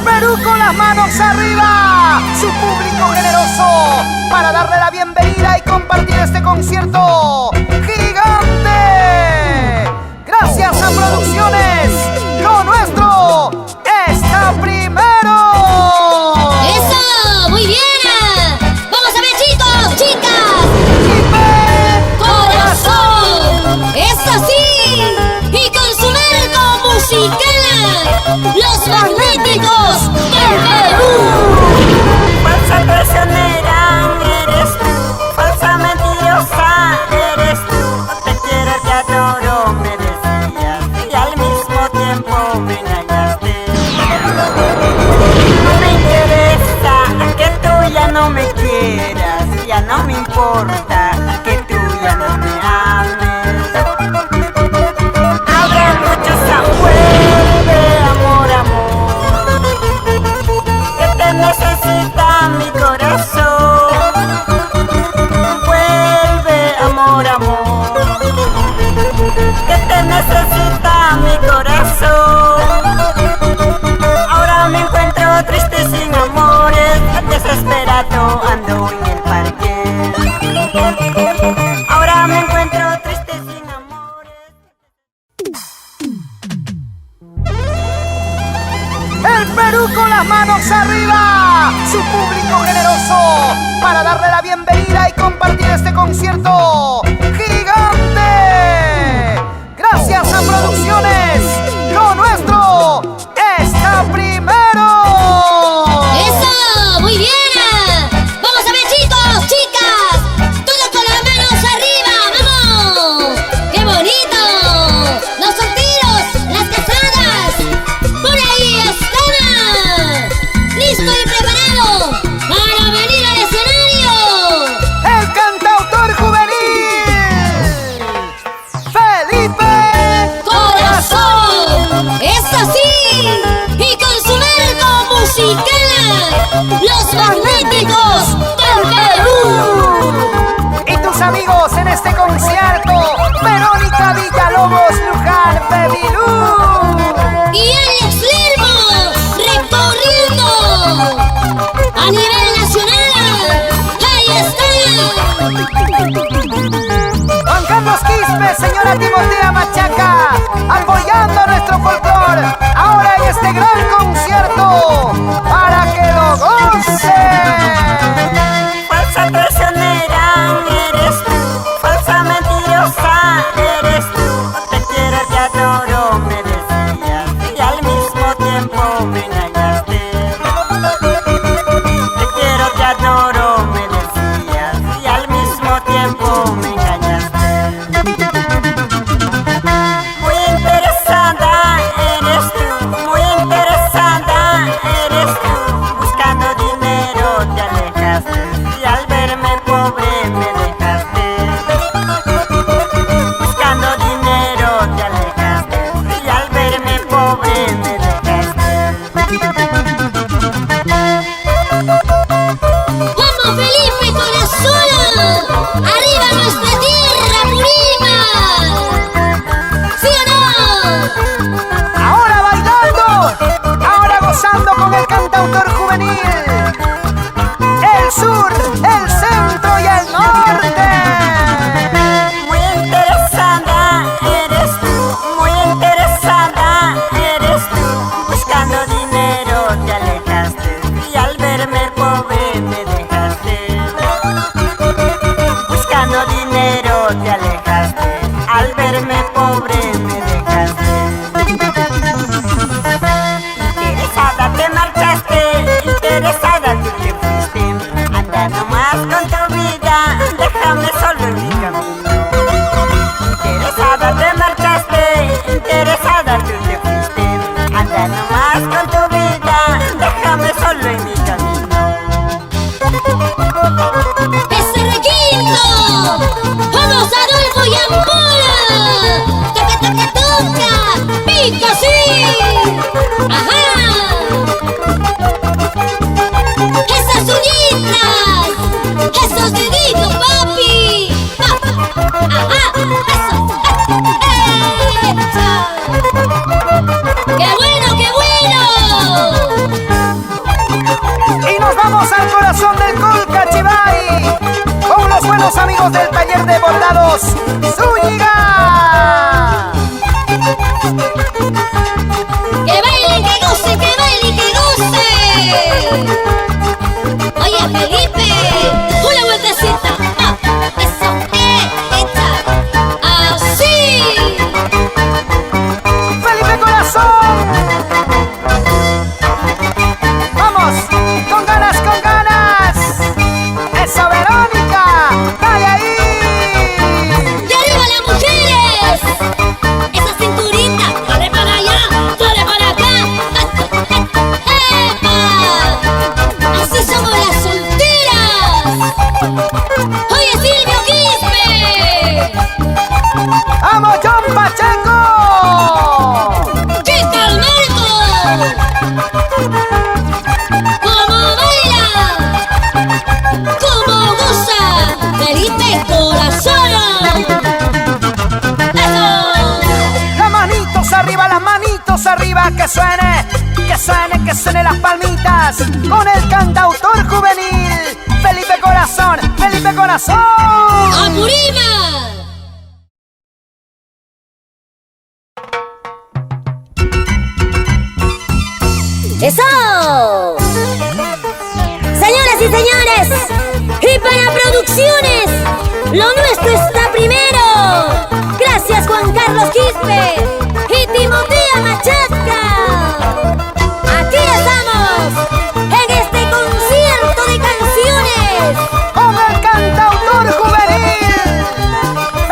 Perú con las manos arriba, su público generoso, para darle la bienvenida y compartir este concierto gigante. Gracias a Producciones, lo nuestro está primero. ¡Eso! ¡Muy bien! ¡Vamos a ver, chicos, chicas! ¡Corazón! ¡Eso sí! Y con su marco musical, los magnéticos del Perú. Falsa traicionera eres tú, falsa mentirosa eres tú. Te quiero, te adoro, me decías, y al mismo tiempo me engañaste. No me interesa que tú ya no me quieras, ya no me importa que tú ya no me ames. Habrá muchos vuelve, amor, amor, que te necesita mi corazón. Vuelve, amor, amor, que te necesita mi corazón. Ahora me encuentro triste sin amores, desesperado ando en el parque. Ahora me encuentro triste sin amores. El Perú con las manos arriba, su público generoso, para darle la bienvenida y compartir este concierto gigante. Gracias a Producciones, lo nuestro está primero. ¡Eso! ¡Muy bien! ¡Vamos a ver, chicos, chicas! ¡Todos con las manos arriba! ¡Vamos! ¡Qué bonito! ¡Los solteros! ¡Las casadas! ¡Por ahí están! ¡Listo y preparado para venir al escenario! El cantautor juvenil Felipe ¡Corazón! ¡Eso sí! Y con su marco musical, los magnéticos del Perú. y tus amigos en este concierto, Verónica Villalobos Luján Bebilú. Y Alex Lermo recorriendo a nivel nacional. ¡Ahí está! Juan Carlos Quispe, señora Timotea Machaca, apoyando nuestro folclor, ahora en este gran concierto, para que lo gocen. Falsa traicionera eres tú, falsa mentirosa eres tú. Te quiero, te adoro, me decías, y al mismo tiempo me engañaste. Te quiero, te adoro, me decías, y al mismo tiempo me engañaste. Muy interesada eres tú, muy interesada eres tú. Buscando dinero te alejaste, y al verme pobre me dejaste. Buscando dinero te alejaste, y al verme pobre me dejaste. ¡Vamos, Felipe, corazón! ¡Arriba nuestra tierra purima! ¿Sí o no? Ahora bailando, ahora gozando con el cantautor juvenil, el sur, el centro y el norte. Muy interesada eres tú, muy interesada eres tú. Buscando dinero te alejaste, y al verme pobre me dejaste. Buscando dinero te alejaste, al verme pobre me dejaste. Interesada te marchaste, interesada tú te fuiste. Anda nomás con tu vida, déjame solo en mi camino. Interesada te marchaste, interesada tú te fuiste. Anda nomás con tu vida, déjame solo en mi camino. ¡Ese requinto! ¡Vamos, Adolfo y Ampola! ¡Toca, toca, toca! ¡Pica, sí! ¡Ajá! ¡Esas uñitas! ¡Esos deditos, papi! ¡Ajá! ¡Eso! ¡Eso! ¡Qué bueno, qué bueno! Vamos al corazón del Colcachibay con los buenos amigos del taller de bordados Zúñiga. ¡Que baile, que goce, que baile, que goce! Oye, Felipe, una vueltecita. Eso, echa. Así. Felipe Corazón. Vamos, con ganas, con ganas. Eso, Verónica, dale ahí. ¡Y arriba las mujeres! Esa cinturita, dale para allá, dale para acá. ¡Epa! Así somos las solteras. Oye, Silvio Quispe. Vamos, John Pacheco. ¡Chica al Marco! ¡Cómo baila! ¡Cómo goza! ¡Felipe Corazón! ¡Eso! Las manitos arriba, que suene, que suene, que suene las palmitas con el cantautor juvenil Felipe Corazón, Felipe Corazón. ¡Apurima! ¡Eso! Señoras y señores, Hipana Producciones, lo nuestro está primero. Gracias, Juan Carlos Quispe y Timoteo Machaca. Aquí estamos en este concierto de canciones Con el cantautor juvenil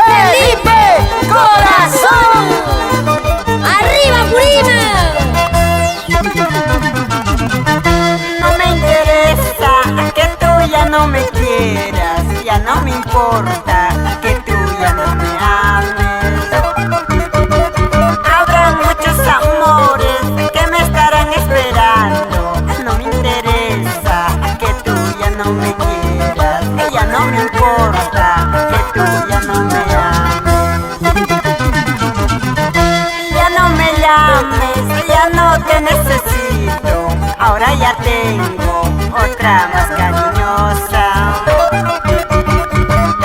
Felipe Corazón. ¡Arriba, Purima! No me interesa que tú ya no me quieras, ya no me importa que tú ya no me ames. Habrá muchos amores que me estarán esperando. No me interesa que tú ya no me quieras, que ya no me importa que tú ya no me ames. Ya no me llames, ya no te necesito. Ahora ya tengo otra más cariñosa.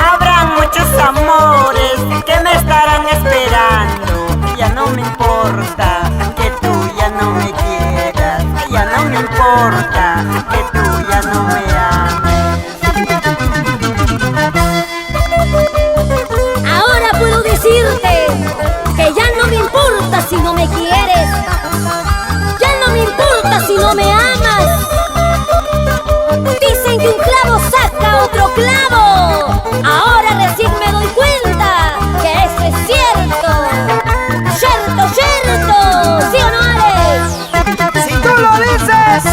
Habrá muchos amores que me estarán esperando. Ya no me importa que tú ya no me quieras. Ya no me importa que tú ya no me ames. Ahora puedo decirte que ya no me importa si no me quieres. Ya no me importa si no me amas. Dicen que un clavo saca otro clavo. Ahora recién me doy cuenta que eso es cierto. Cierto, cierto. ¿Sí o no, Alex? Si tú lo dices.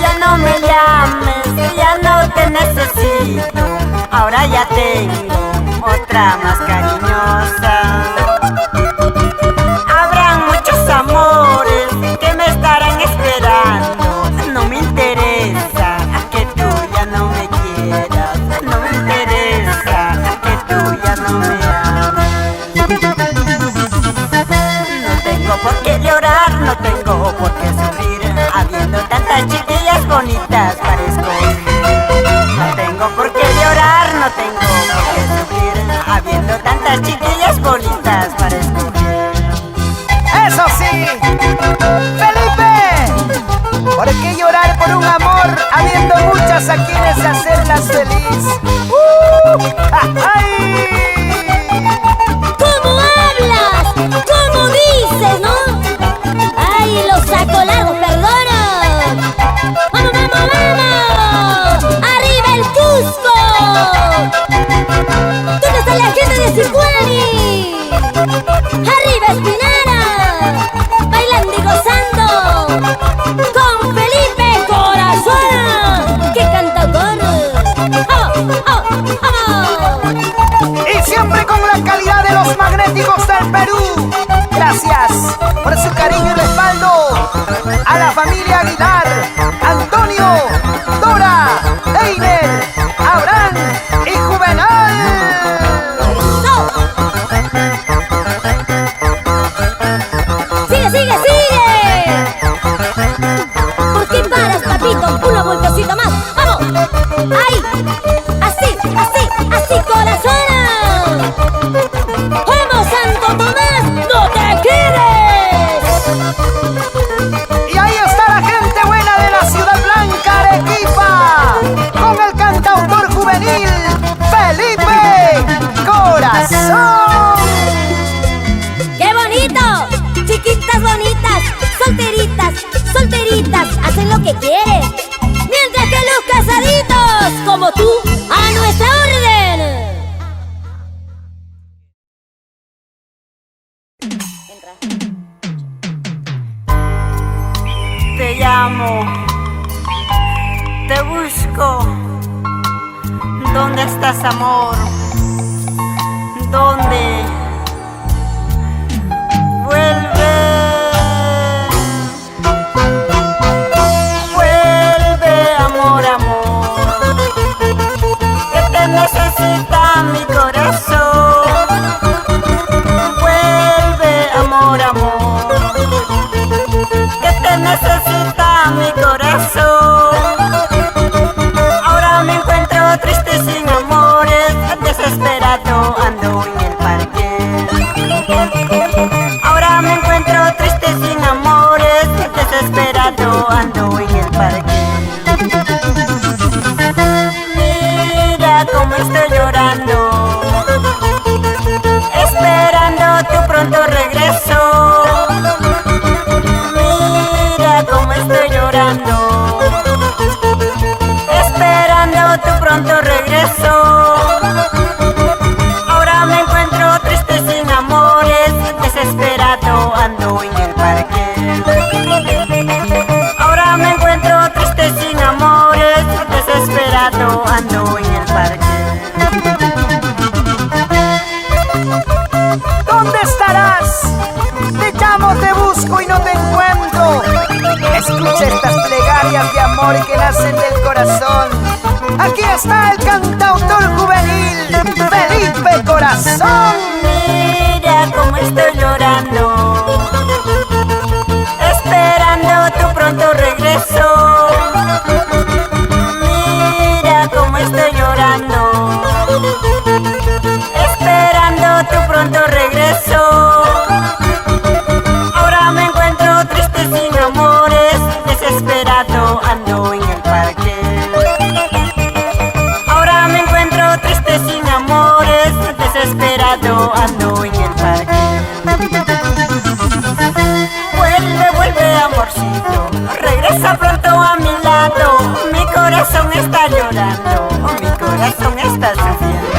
Ya no me llames, ya no te necesito. Ahora ya tengo otra más cariñosa. Habrán muchos amores que me estarán esperando. No me interesa que tú ya no me quieras. No me interesa que tú ya no me ames. No tengo por qué llorar, no tengo por qué sufrir, habiendo tantas chiquillas bonitas para escoger. No tengo por qué llorar, no tengo por qué sufrir, habiendo tantas chiquillas bonitas para escoger. Eso sí, Felipe, ¿por qué llorar por un amor habiendo muchas a quienes hacerlas feliz? ¡Ay! ¿Cómo hablas? ¿Cómo dices, no? ¡Ay, los saco largos, perdona! ¡Vamos, vamos, vamos! ¡Arriba el Cusco! ¿Dónde está la gente de Sicuani? ¡Arriba Espinara! Bailando y gozando con Felipe Corazón. ¡Qué cantador! ¡Vamos, vamos, vamos! Y siempre con la calidad de los magnéticos del Perú. Gracias por su cariño y respaldo a la familia Aguilar, Antonio, Dora, Einer, Abraham y Juvenal. ¡No! ¡Sigue, sigue, sigue! ¿Por qué paras, papito? Una vueltecita más. ¡Vamos! rato más, no te quedes. Y ahí está la gente buena de la Ciudad Blanca, Arequipa, con el cantautor juvenil Felipe Corazón. ¡Qué bonito! Chiquitas bonitas, solteritas, solteritas, hacen lo que quieren. Mientras que los casaditos, como tú, a nuestra orden. Te llamo, te busco. ¿Dónde estás, amor? ¿Dónde? Vuelve, vuelve, amor, amor, que te necesita mi corazón. Vuelve, amor, amor, que te necesita mi corazón. Ahora me encuentro triste sin amores, desesperado ando en el parque. Ahora me encuentro triste sin amores, desesperado ando en el parque. Mira cómo estoy llorando, esperando tu pronto regreso. Mira cómo estoy llorando, esperando tu pronto regreso. Ahora me encuentro triste sin amores, desesperado ando en el parque. Ahora me encuentro triste sin amores, desesperado ando en el parque. ¿Dónde estarás? Te llamo, te busco y no te encuentro. Escucha estas plegarias de amor que nacen del corazón. Aquí está el cantautor juvenil Felipe Corazón. Mira cómo estoy llorando, esperando tu pronto regreso. Mira cómo estoy llorando, esperando tu pronto regreso. Ahora me encuentro triste sin amores, desesperado ando en el parque. Ahora me encuentro triste sin amores, desesperado ando en el parque. Vuelve, vuelve, amorcito, regresa pronto a mi lado. Mi corazón está llorando, mi corazón está sufriendo.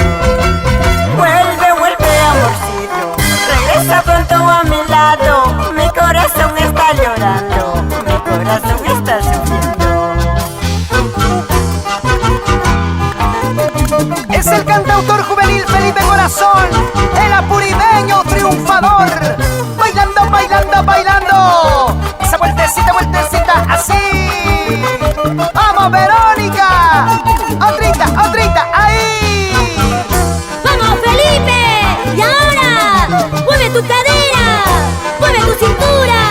Vuelve, vuelve, amorcito, regresa pronto a mi lado. Mi corazón está llorando, mi corazón está sufriendo. Es el cantautor juvenil Felipe Corazón, el apuribeño triunfador. Bailando, bailando, bailando. Esa vueltecita, vueltecita, así. ¡Vamos, Verónica! Otrita, otrita, ahí. ¡Vamos, Felipe! ¡Y ahora! ¡Mueve tu cadera! ¡Mueve tu cintura!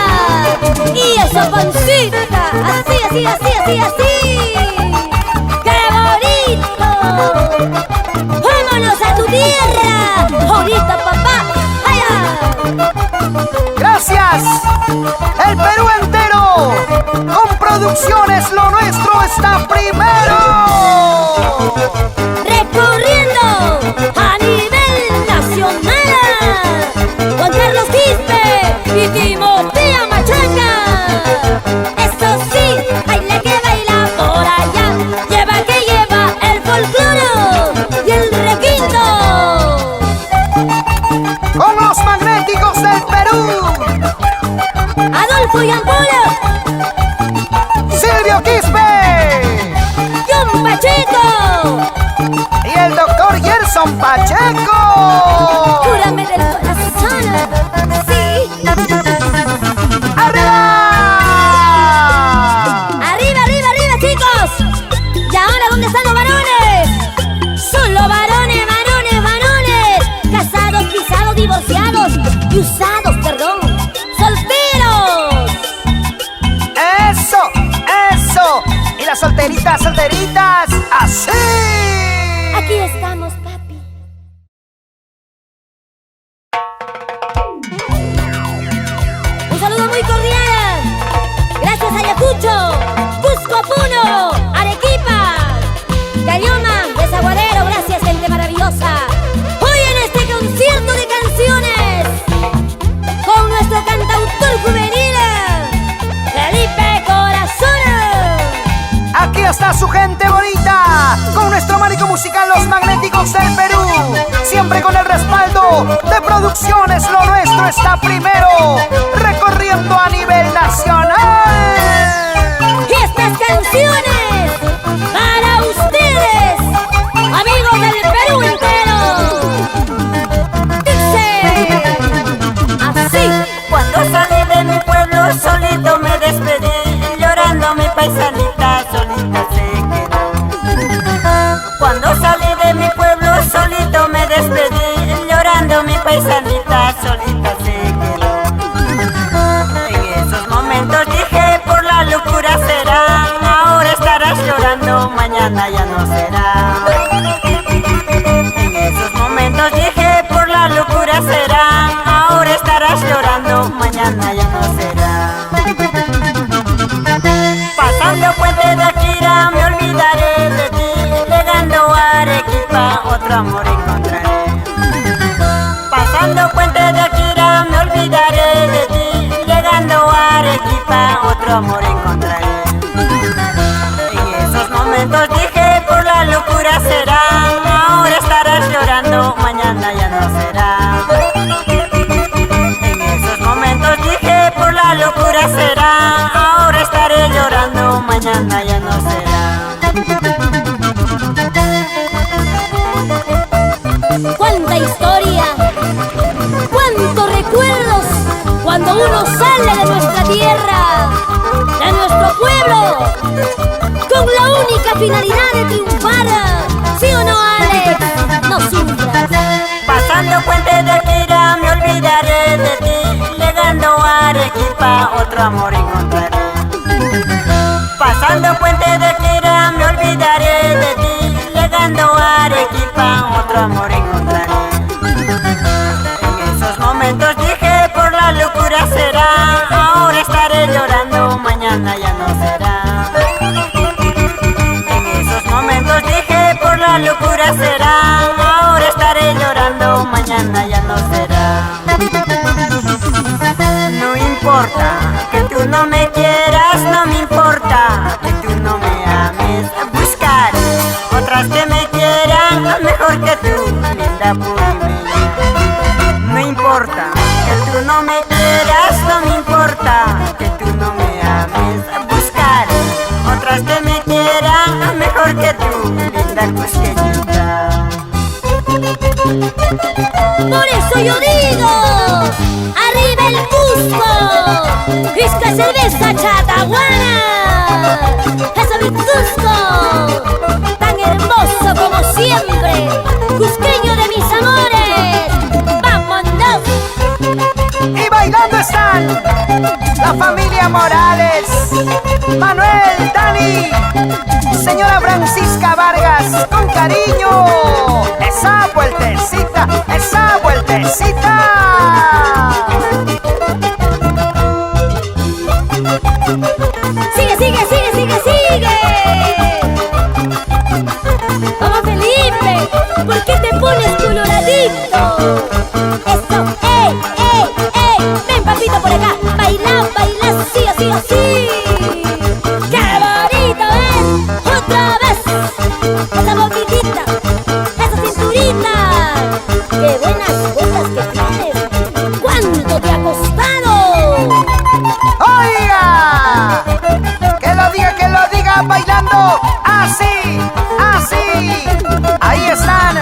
¡Y esa pancita! ¡Así, así, así, así, así! ¡Qué bonito! ¡Vámonos a tu tierra! ¡Ahorita, papá! ¡Allá! Gracias. El Perú entero, con producciones Lo Nuestro está primero. Recorriendo a nivel nacional con Carlos Quispe y Timoteo Machaca. Eso sí, baila que baila por allá, lleva que lleva el folclore y el requinto. Con los magnéticos del Perú, Adolfo y Ampulo, Silvio Quispe John Pacheco, y el doctor Gerson Pacheco. cúrame del corazón. Sí. ¡Arriba! ¡Arriba, arriba, arriba, chicos! ¿Y ahora dónde están los varones? Solo varones, varones, varones. Casados, pisados, divorciados y usados, perdón. ¡Solteros! ¡Eso! ¡Eso! Y las solteritas, solteritas, así. Aquí estamos, papi. con nuestro marico musical Los Magnéticos del Perú, siempre con el respaldo de Producciones Lo Nuestro Está Primero, recorriendo a nivel nacional. Y estas canciones para ustedes, amigos del Perú entero. Dice así. Cuando salí de mi pueblo solito me despedí, llorando mi paisanita solita se quedó. Cuando salí de mi pueblo solito me despedí, llorando mi paisanita solita se quedó. En esos momentos dije, por la locura será, ahora estarás llorando, mañana ya no será. En esos momentos dije, por la locura será, ahora estarás llorando, mañana ya no será. Pasando puente de Akira me olvidaré de ti, llegando a Arequipa otro amor encontraré. Pasando puente de Akira me olvidaré de ti, llegando a Arequipa otro amor encontraré. En esos momentos dije, por la locura será, ahora estarás llorando, mañana ya no será. En esos momentos dije, por la locura será, ahora estaré llorando, mañana ya no será. Cuánta historia, cuántos recuerdos cuando uno sale de nuestra tierra, de nuestro pueblo, con la única finalidad de triunfar. ¿Sí o no, Alex? No sufras. Pasando puente de Akira me olvidaré de ti, llegando a Arequipa otro amor encontraré. Pasando puente de Akira me olvidaré de ti, llegando a Arequipa otro amor encontraré. En esos momentos dije, por la locura será, ahora estaré llorando, mañana ya no será. En esos momentos dije, por la locura será, ahora estaré llorando, mañana ya no será. No importa que tú no me quieras, no me importa que tú no me ames, buscaré otras que me quieran mejor que tú, linda purimella. No importa que tú no me quieras, no me importa que tú no me ames, buscaré otras que me quieran mejor que tú, linda cusqueñita. Por eso yo digo, arriba el Cusco, Crisca cerveza chataguana, eso mi Cusco, tan hermoso como siempre, cusqueño de mis amores, vámonos. Y bailando están la familia Morales, Manuel, Dani, señora Francisca Vargas, con cariño. Esa vueltecita, esa vueltecita. Sigue, sigue, sigue, sigue, sigue. Vamos, Felipe, ¿por qué te pones coloradito? Eso, ey, ey, ey. Ven, papito, por acá. Baila, baila, así, así, así. ¡Qué bonito es! ¡Otra vez! Esa boquitita, esa cinturita. ¡Qué buenas botas que tienes! ¿Cuánto te ha costado? ¡Oiga! Que lo diga, bailando así, así. Ahí están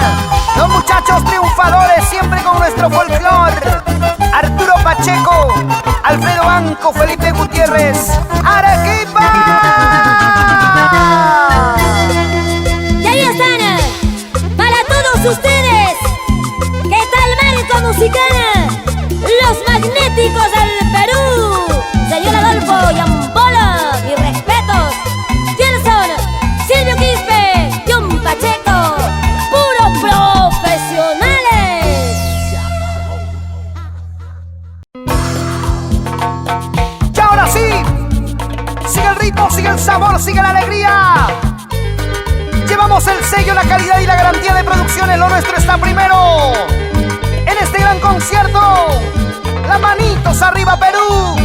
los muchachos triunfadores, siempre con nuestro folclor. Arturo Pacheco, Alfredo Banco, Felipe Gutiérrez, Arequipa. Y ahí están, para todos ustedes, ¿qué tal marco musical? Los Magnéticos del Perú, señor Adolfo Yambola, mis respetos. ¿Quiénes son? Silvio Quispe, John Pacheco, puros profesionales. Y ahora sí, sigue el ritmo, sigue el sabor, sigue la alegría. Llevamos el sello, la calidad y la garantía de Producciones Lo Nuestro Está Primero. En este gran concierto, las manitos arriba, Perú.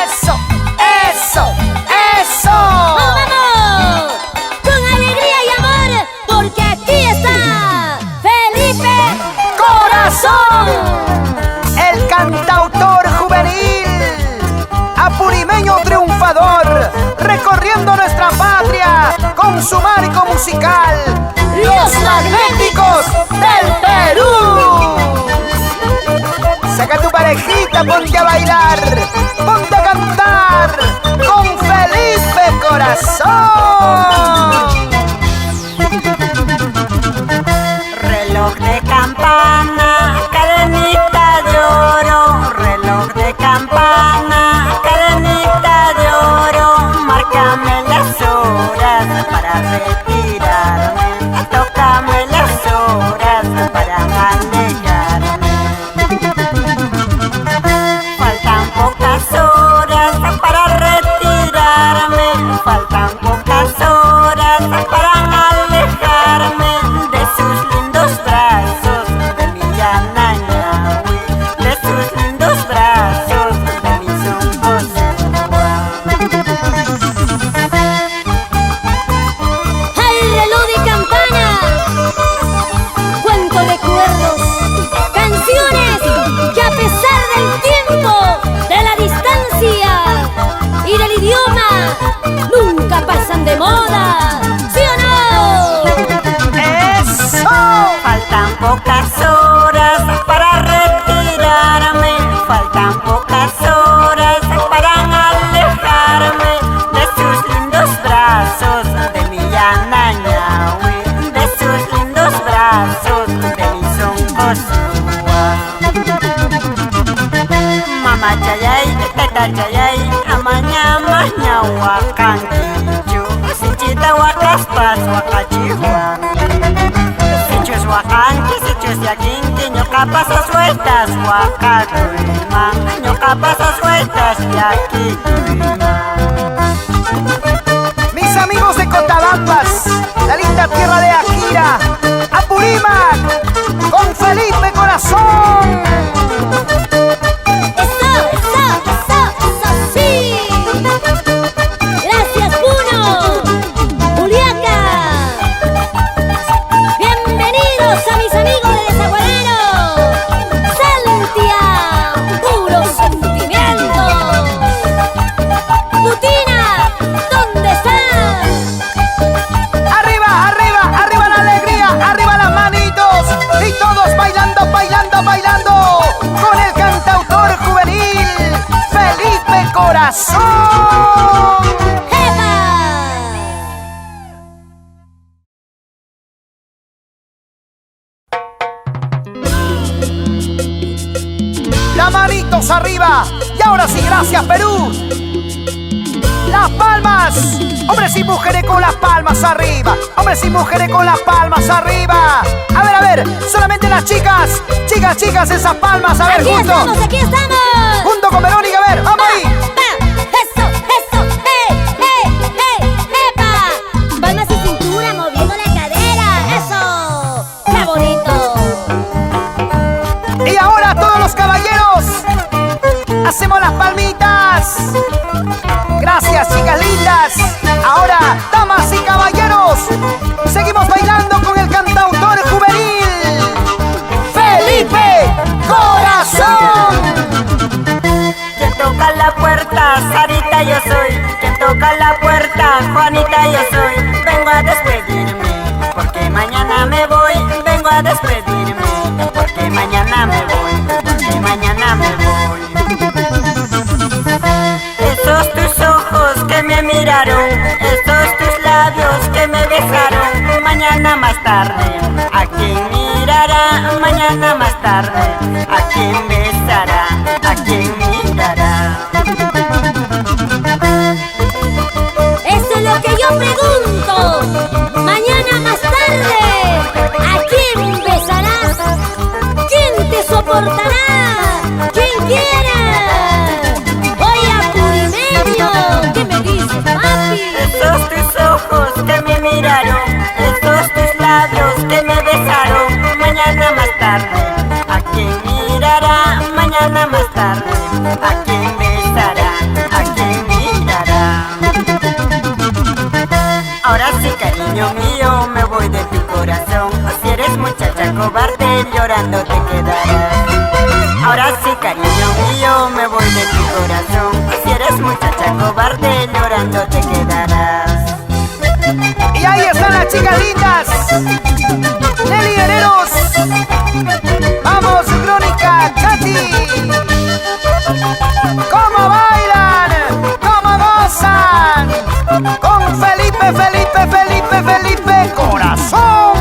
Eso, eso, eso. ¡Vamos, vamos! Con alegría y amor, con su marco musical, Los Magnéticos del Perú. Saca tu parejita, ponte a bailar, ponte a cantar con Felipe Corazón. Reloj de campana, cadenita de oro. Reloj de campana, cadenita de oro. Márcame las horas para retirarme. Tócame las horas para alejarme. Faltan pocas horas para retirarme. Faltan pocas horas para alejarme de sus lindos brazos, de mi Yanañahui, de sus lindos brazos, de mi Zuncosuwa. ¡Al reloj de campana! ¡Cuántos recuerdos! Canciones que a pesar del tiempo, de la distancia y del idioma, nunca pasan de moda. ¿Sí o no? ¡Eso! Faltan pocas horas para retirarme. Faltan pocas horas para alejarme de sus lindos brazos, de mi Yanañahui, de sus lindos brazos, de mi Zuncosuwa. Mama chayay, teta chayay, amaña maña huacanquillo, sinchita huacaspas huacachihuan. Sichus huacanqui, sichus yaquinqui, ñocapas sueltas huacacuiman, ñocapas sueltas yaquituiman. Mis amigos de Cotabambas, la linda tierra de Akira, Apurímac, con Felipe Corazón. ¡Eso, eso, eso, eso sí! ¡Gracias, Puno! ¡Juliaca! ¡Bienvenidos a mis amigos de Desaguadero! ¡Santia! ¡Puro sentimiento! ¡Putina! ¿Dónde estás? Arriba, arriba, arriba la alegría, arriba las manitos y todos bailando, bailando, bailando con el cantautor juvenil Felipe Corazón. ¡Epa! Las manitos arriba y ahora sí, gracias Perú. Las palmas, hombres y mujeres con las palmas arriba, hombres y mujeres con las palmas arriba. A ver, solamente las chicas, chicas, chicas, esas palmas, a ver, ¡Aquí junto, estamos, aquí estamos! junto con Verónica, a ver, vamos ahí. ¡Va! ¡Eso, eso! ¡Epa! Palmas y cintura moviendo la cadera. ¡Eso! ¡Qué bonito! Y ahora todos los caballeros, hacemos las palmitas. Gracias, chicas lindas. Ahora, damas y caballeros, seguimos bailando con el cantautor juvenil Felipe Corazón. Quien toca la puerta, Sarita yo soy. Quien toca la puerta, Juanita yo soy. Vengo a despedirme, porque mañana me voy. Vengo a despedirme, porque mañana me voy. Porque mañana me voy. Esos tus ojos que me miraron, esos tus labios que me besaron. Mañana más tarde, ¿a quién mirará? Mañana más tarde, ¿a quién besará? ¿A quién mirará? Eso es lo que yo pregunto. Mañana más tarde, ¿a quién besarás? ¿Quién te soportará? ¿Quién quiera? Oye, Apurimeño, ¿qué me dices, papi? Esos tus ojos que me miraron, esos tus labios que me besaron. Mañana más tarde, ¿a quién mirará? Mañana más tarde, ¿a quién besará? ¿A quién mirará? Ahora sí, cariño mío, me voy de tu corazón. Si eres muchacha cobarde, llorando te quedarás. Ahora sí, cariño mío, me voy de tu corazón. Si eres muchacha cobarde, llorando te quedarás. Y ahí chicas lindas. Nelly Hereros. Vamos, Crónica, Katy. ¿Cómo bailan? ¿Cómo gozan? Con Felipe, Felipe, Felipe, Felipe Corazón.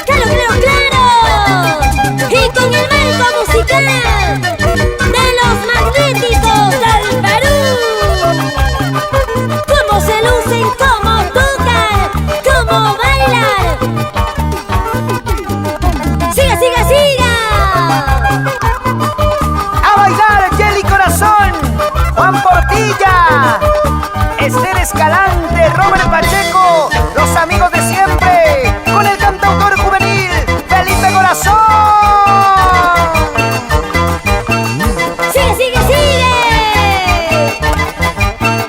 ¡Claro, claro, claro! Y con el marco musical de los magnéticos del Perú. Cómo se lucen, cómo tocan, cómo bailan. ¡Siga, siga, siga! A bailar, Jelly Corazón, Juan Portilla, Esther Escalante, Robert Pacheco, los amigos de siempre, con el cantautor juvenil Felipe Corazón. ¡Sigue, sigue, sigue!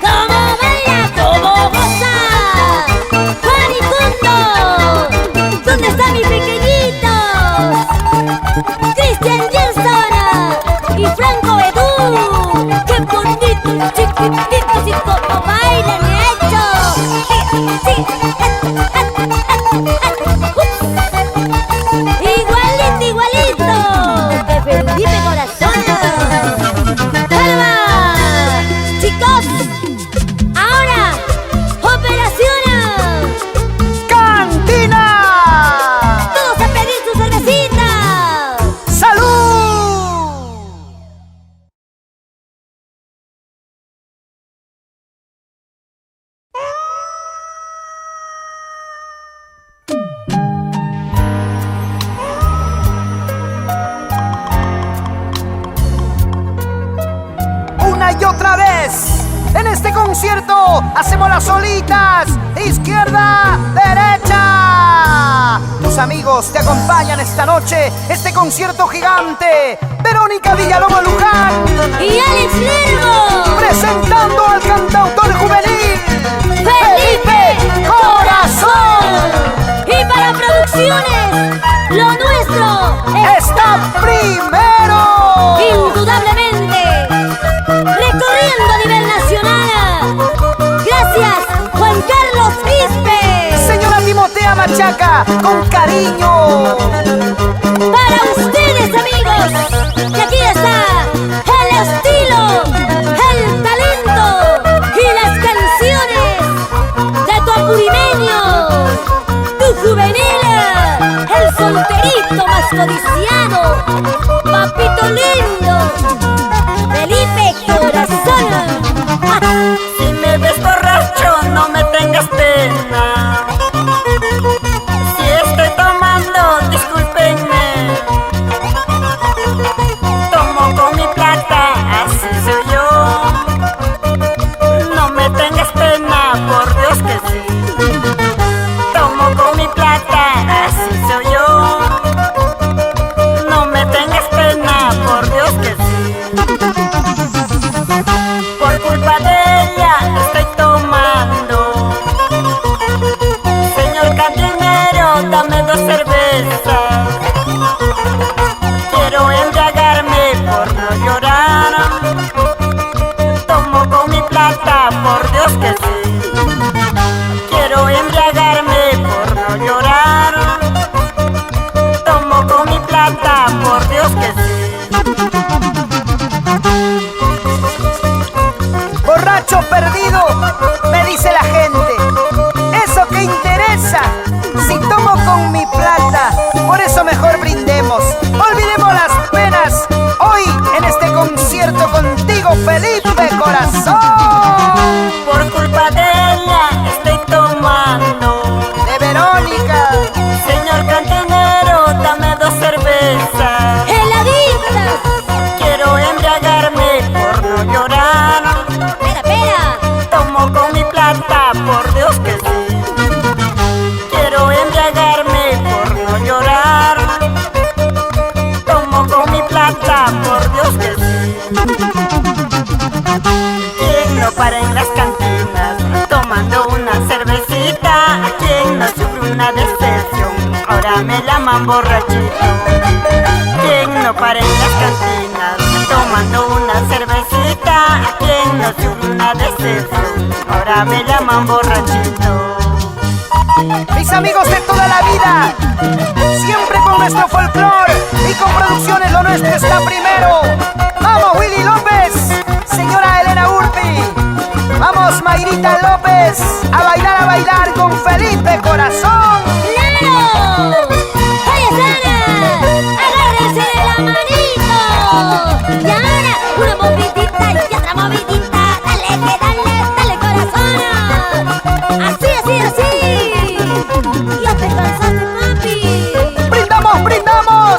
¡Cómo baila, cómo goza! ¡Juan y Cundo! ¿Dónde están mis pequeñitos? Cristian Gerson y Franco Bedú. ¡Qué bonitos, chiquititos! ¡Y cómo bailan, hecho! ¡Sí, igualito, igualito! ¡Que Felipe Corazón! ¡Calma! Chicos, ahora, operación. ¡Cantina! Todos a pedir su cervecita. ¡Salud! Una y otra vez. En este concierto hacemos las solitas. Izquierda, derecha. Tus amigos te acompañan esta noche. Este concierto gigante. Verónica Villalobos Luján. Y Alex Lerdo. Presentando al cantautor juvenil Felipe Corazón. Y para producciones, lo nuestro Está primero. indudablemente recorriendo a nivel nacional. Gracias, Juan Carlos Quispe. Señora Timotea Machaca, con cariño. Para ustedes, amigos, y aquí está el estilo, el talento y las canciones de tu apurimeño, tu juvenil, el solterito más codiciado, papito lindo, Felipe Corazón. Si me ves borracho, no me tengas pena. Si estoy tomando, discúlpenme. Tomo con mi plata, así soy yo. No me tengas pena, por Dios que sí. Tomo con mi plata, así soy yo. No me tengas pena, por Dios que sí. Por culpa de ella estoy tomando. Señor cantinero, dame 2 cervezas. Quiero embriagarme por no llorar. Tomo con mi plata, por Dios que sí. Quiero embriagarme por no llorar. Tomo con mi plata, por Dios que sí. Borracho perdido, me dice la gente. Eso que interesa, si tomo con mi plata. Por eso mejor brindemos. Olvidemos las penas. Hoy en este concierto contigo, Felipe Corazón. Por culpa de ella estoy tomando. De Verónica. Señor cantinero, dame 2 cervezas. ¡Heladitas! Quiero embriagarme por no llorar. Espera, espera. Tomo con mi plata, por Dios que sí. Quiero embriagarme por no llorar. Tomo con mi plata, por Dios que sí. ¿Quién no para en las cantinas tomando una cervecita? ¿Quién no sufre una decepción? Ahora me llaman borrachito. ¿Quién no para en las cantinas tomando una cervecita? ¿Quién no sufre una decepción? Ahora me llaman borrachito. amigos de toda la vida, siempre con nuestro folclore y con producciones lo nuestro está primero. Vamos Willy López, señora Elena Urbi, vamos Mayrita López, a bailar con Felipe Corazón. ¡Claro! ¡Oye, Sana! ¡Agárrense de la manito! Y ahora una movidita y otra movidita. Dale, que dale corazón. Así, así, así. Ya te cansaste, papi. ¡Brindamos, brindamos!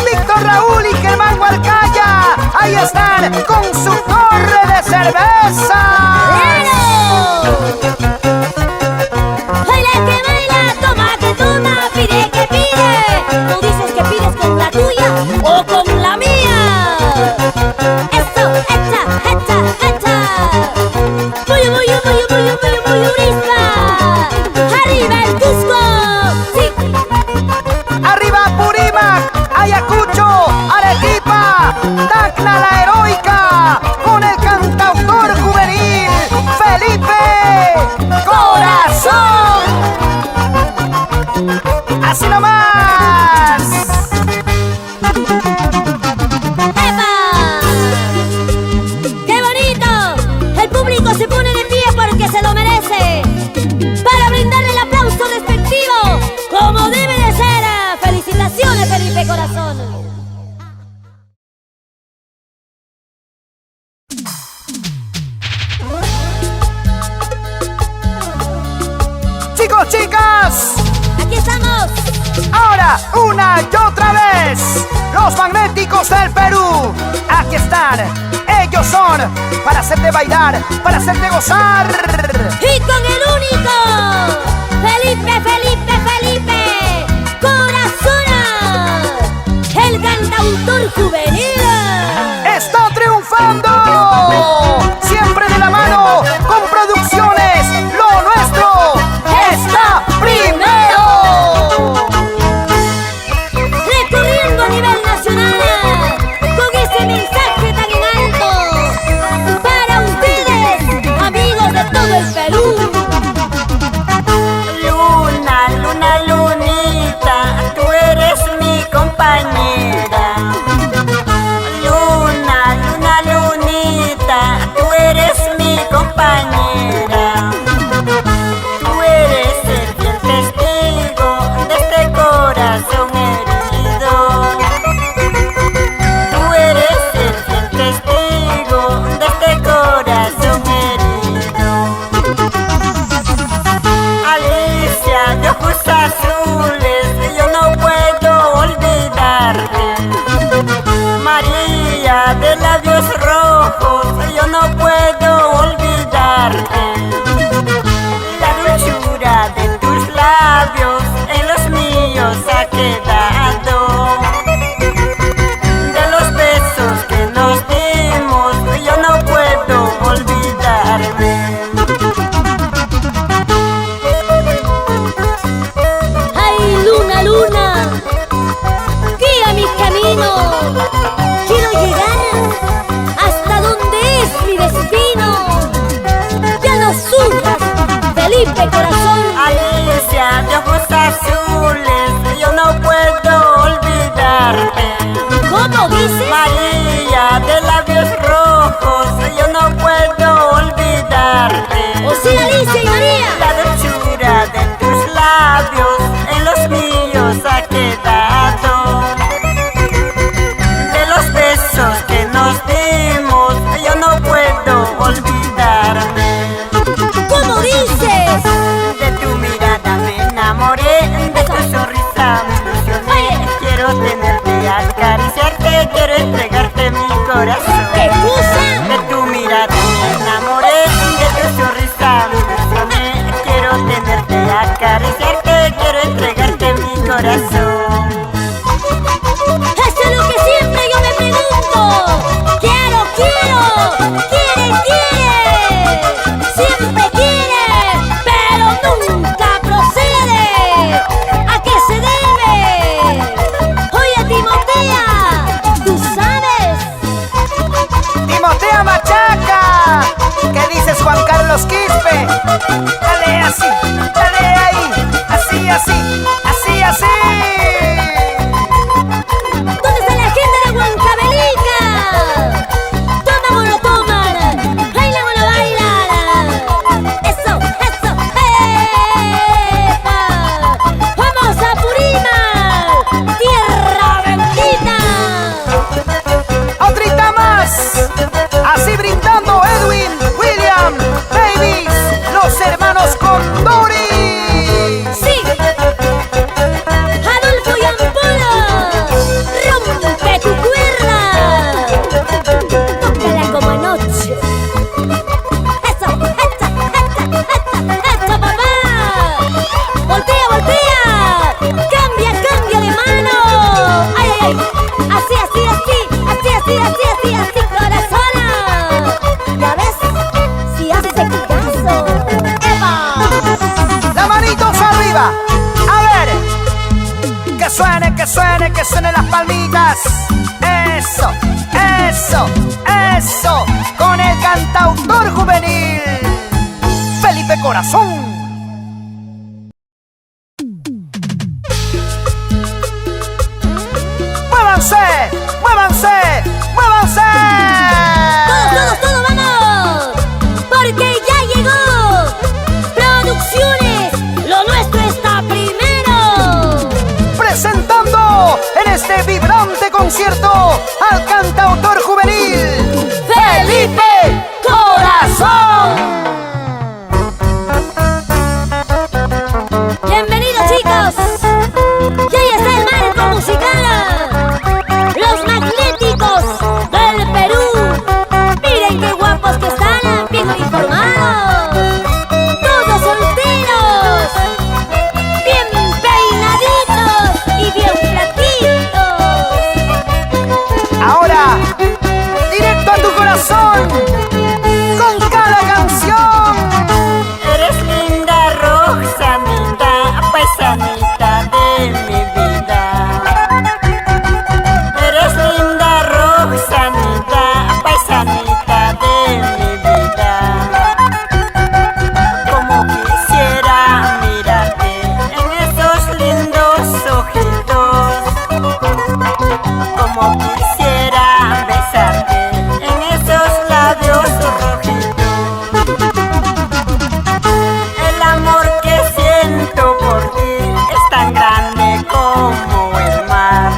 Víctor Raúl y Germán Huarcaya, ahí están con su torre de cerveza. ¡Claro! Baila que baila, toma que toma, pide que pide. Tú dices que pides con la tuya o con la mía. Eso, echa, echa, echa. Muy, muy, muy, muy, muy, muy, muy, Urispa. Arriba el Cusco. Sí. Arriba Purímac, Ayacucho, Arequipa, Tacna la heroica, con el cantautor juvenil Felipe Corazón. Así nomás. ¡Epa! ¡Qué bonito! El público se pone de pie porque se lo merece. Para brindarle el aplauso respectivo, como debe de ser. ¡Felicitaciones, Felipe Corazón! Chicos, chicas, ¡Aquí estamos! ahora una y otra vez, los magnéticos del Perú, aquí están, ellos son, para hacerte bailar, para hacerte gozar. ¡Y con el único! ¡Felipe, Felipe, Felipe! ¡Corazón! ¡El cantautor juvenil! ¡Está triunfando! Siempre de la mano con producciones, lo nuestro está primero. Recorriendo a nivel nacional con ese mensaje tan en alto para ustedes, amigos de todo el Perú. Luna, luna, lunita, tú eres mi compañera. Luna, luna, lunita, tú eres mi compañera. Tú eres el fiel testigo de este corazón herido. Tú eres el fiel testigo de este corazón herido. Alicia de ojos azules, yo no puedo olvidarte. María de labios rojos, yo no puedo olvidarte. La dulzura de tus labios en los míos ha quedado. De los besos que nos dimos, yo no puedo olvidarme. ¡Ay, luna, luna! ¡Guía mi camino! ¡Quiero llegar hasta donde es mi destino! ¡Ya no sufras, Felipe Corazón! Alicia de ojos azules, yo no puedo olvidarte. ¿Cómo dices? María de labios rojos, yo no puedo olvidarte. ¡O sí, Alicia y María! La dulzura de tus labios en los míos ha quedado. De los besos que nos dimos, yo no puedo olvidarme. ¿Cómo dices? De tu mirada me enamoré, de tu sonrisa me ilusioné. Quiero tenerte, acariciarte, quiero entregarte mi corazón. ¿Qué cosa? De tu mirada me enamoré, de tu sonrisa me ilusioné. Quiero tenerte, acariciarte, quiero entregarte mi corazón. Eso es lo que siempre yo me pregunto. Quiero, quiere. Siempre quiere, pero nunca procede. ¿A qué se debe? Oye, Timotea, ¿tú sabes? Timotea Machaca, ¿qué dices Juan Carlos Quispe? Dale así, dale ahí, así, ahora sí, así, así. ¿Dónde está la gente de Huancavelica? ¡Tomámoslo, tomar! ¡Bailámoslo, bailar! ¡Eso, eso! ¡Epa! ¡Vamos a Purímac! ¡Tierra bendita! Otrita más. Así brindando Edwin, William, Davis, los hermanos Condori. ¡Sí! ¡Adolfo y Ampolo! ¡Rompe tu cuerda! ¡Tócala como anoche! ¡Eso! ¡Echa! ¡Papá! ¡Voltea, voltea! ¡Cambia, cambia de mano! ¡Ay, ay, ay! ¡Así, así, así! ¡Así, así, así, así, así, corazona! ¿Ya ves? Si hace caso. ¡Epa! Las manitos arriba. A ver. Que suene, que suene, que suenen las palmitas. Eso, eso, eso. Con el cantautor juvenil Felipe Corazón. ¡Muévanse! ¡Muévanse! ¡Muévanse! Todos, vamos, porque ya llegó Producciones, lo nuestro está primero. Presentando en este vibrante concierto al cantautor juvenil Felipe Corazón. Bienvenidos, chicos. Y ahí está el marco musical. Los magnéticos del Perú. Miren qué guapos que están, bien informados. Todos solteros, bien peinaditos y bien flatitos. Ahora, directo a tu corazón con cada canción. Eres linda, Roxanita, paisanita de mi vida. Eres linda, Roxanita, paisanita de mi vida. Como quisiera mirarte en esos lindos ojitos. Como quisiera besarte en esos labios rojitos. El amor que siento por ti es tan grande como el mar.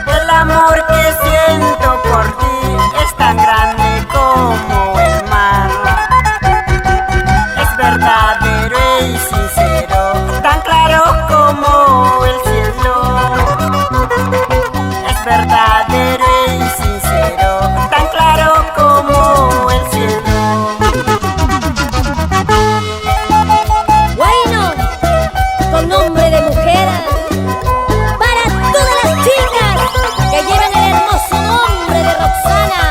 El amor que siento por ti es tan grande como el mar. Es verdadero y sincero, tan claro como el cielo. Es verdadero y sincero, tan claro como el cielo. Bueno, con nombre de mujer, para todas las chicas que llevan el hermoso nombre de Roxana,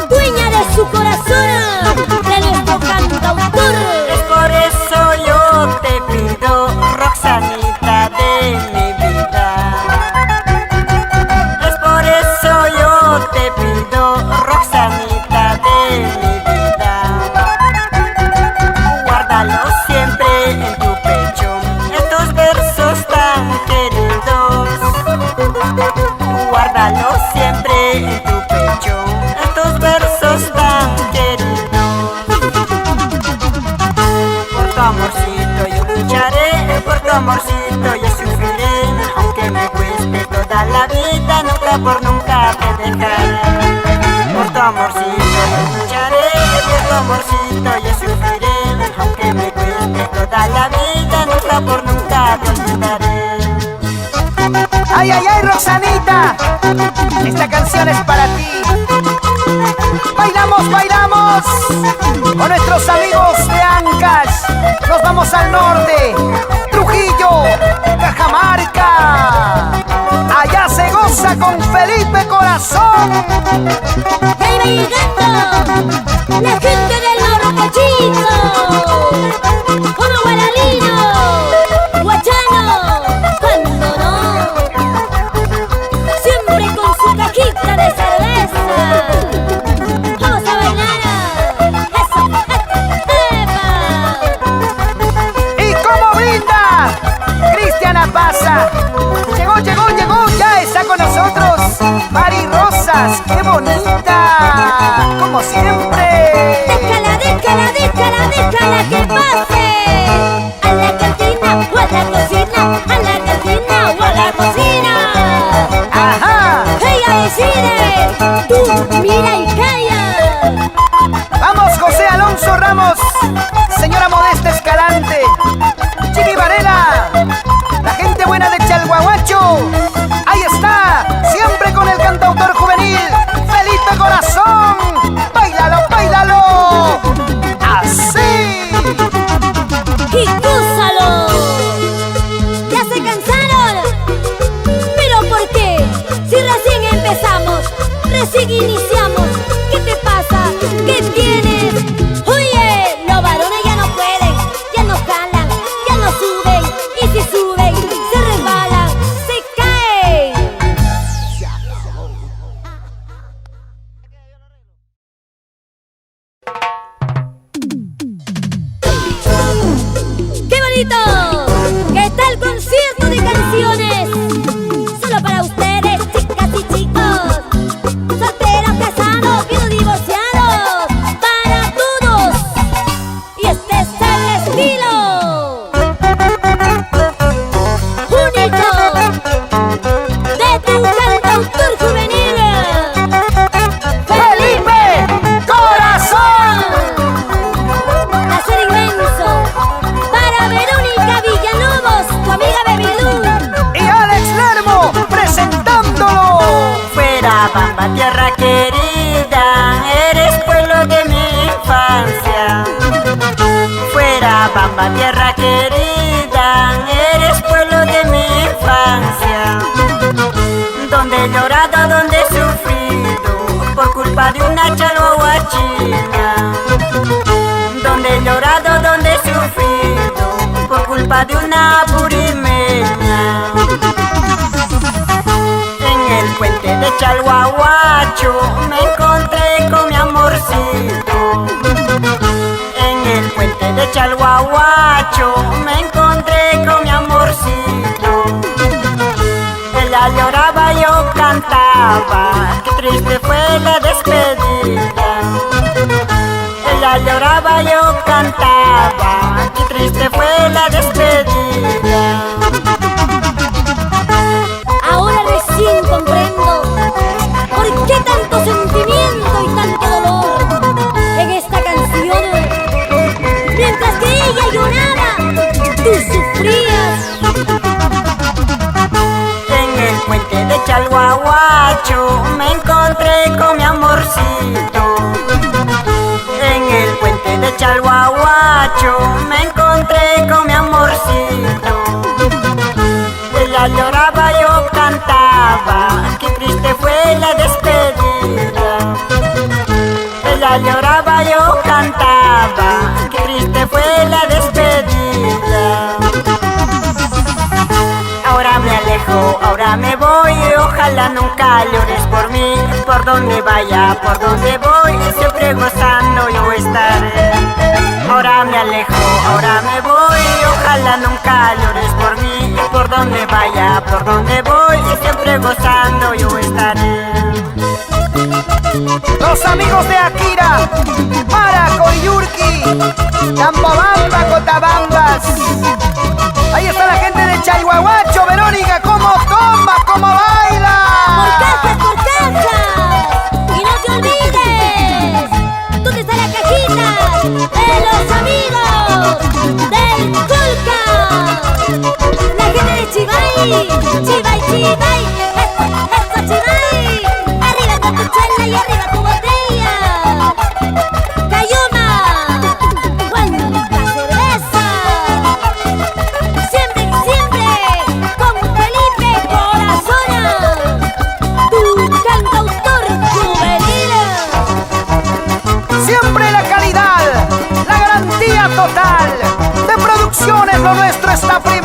dueña de su corazón, de nuestro cantautor. Es por eso yo te pido, Roxanita de mi vida. Es por eso yo te pido, Roxanita de mi vida. Guárdalo siempre en tu pecho, estos versos tan queridos. Guárdalo siempre en tu pecho, estos versos tan queridos. Por tu amorcito yo lucharé, por tu amorcito yo sufriré. Aunque me cueste toda la vida, nunca por nunca te dejaré. Por tu amorcito yo lucharé, por tu amorcito yo sufriré. Aunque me cueste toda la vida, nunca por nunca te olvidaré. Ay, ay, ay, Roxanita. Esta canción es para ti. Bailamos, bailamos con nuestros amigos de Ancash. Nos vamos al norte, Trujillo, Cajamarca. Allá se goza con Felipe Corazón. Y ahí va llegando la gente del norte, chicos. Como Guaralino, Guachano, cuando no, siempre con su cajita de cerveza. Vamos a bailar. Eso, epa. Y con Mari Rosas, qué bonita, como siempre. Déjala, déjala, déjala, déjala que pase. A la cantina o a la cocina, a la cantina o a la cocina. Ajá. Ella decide, tú mira y calla. Vamos, José Alonso Ramos, señora Modesta Escalante, Jimmy Varela, la gente buena de Chalhuahuacho. Ahí está, siempre con el cantautor juvenil, Felipe Corazón. ¡Báilalo, báilalo! ¡Así! ¡Y gózalo! ¿Ya se cansaron? ¿Pero por qué? Si recién empezamos, recién iniciamos. ¿Qué te pasa? ¿Qué tienes? Oye, los varones ya no pueden, ya no jalan, ya no suben. Y si suben, se resbalan, se caen. ¡Qué bonito! ¿Qué tal concierto de canciones? Solo para ustedes, chicas y chicos, solteros, casados, viudos, divorciados, para todos. Y este es el estilo único de tu cantautor juvenil, ¡Felipe Corazón! Hacer inmenso para Verónica Villalobos, tu amiga Bebilú. Y Alex Lermo presentándolo. Fuera Bamba, tierra querida, eres pueblo de mi infancia. Fuera Bamba, tierra querida, eres pueblo de mi infancia. Donde he llorado, donde he sufrido, por culpa de una chalhuahuachina. Donde he llorado, donde he sufrido, por culpa de una purimeña. En el puente de Chalhuahuacho me encontré con mi amorcito. En el puente de Chalhuahuacho me encontré con mi amorcito. Ella lloraba, yo cantaba, qué triste fue la despedida. Ella lloraba, yo cantaba, qué triste fue la despedida. Ahora recién comprendo por qué tanto sentimiento y tanto dolor en esta canción. Mientras que ella lloraba, tú sufrías. En el puente de Chalhuahuacho me encontré con mi amorcito. En el puente de Chalhuahuacho me encontré con mi amorcito. Ella lloraba, yo cantaba, qué triste fue la despedida. Ella lloraba, yo cantaba, qué triste fue la despedida. Ahora me alejo, ahora me voy, ojalá nunca llores por mí. Por donde vaya, por donde voy, siempre gozando yo estaré. Ahora me alejo, ahora me voy, ojalá nunca llores por mí. Por donde vaya, por donde voy, siempre gozando yo estaré. Los amigos de Akira, Maraco y Yurki, Tambobamba, Cotabambas. Ahí está la gente de Chalhuahuacho, Verónica, cómo toma, cómo baila. Por cajas, y no te olvides, ¿dónde está la cajita de los amigos del Colca? La gente de Chivay, Chivay, Chivay, eso Chivay. Arriba con tu chela y arriba tu botella. Cayuma, cuánta cerveza. Siempre, siempre con Felipe Corazón, tu cantautor juvenil. Siempre la calidad, la garantía total. De producciones lo nuestro está primero.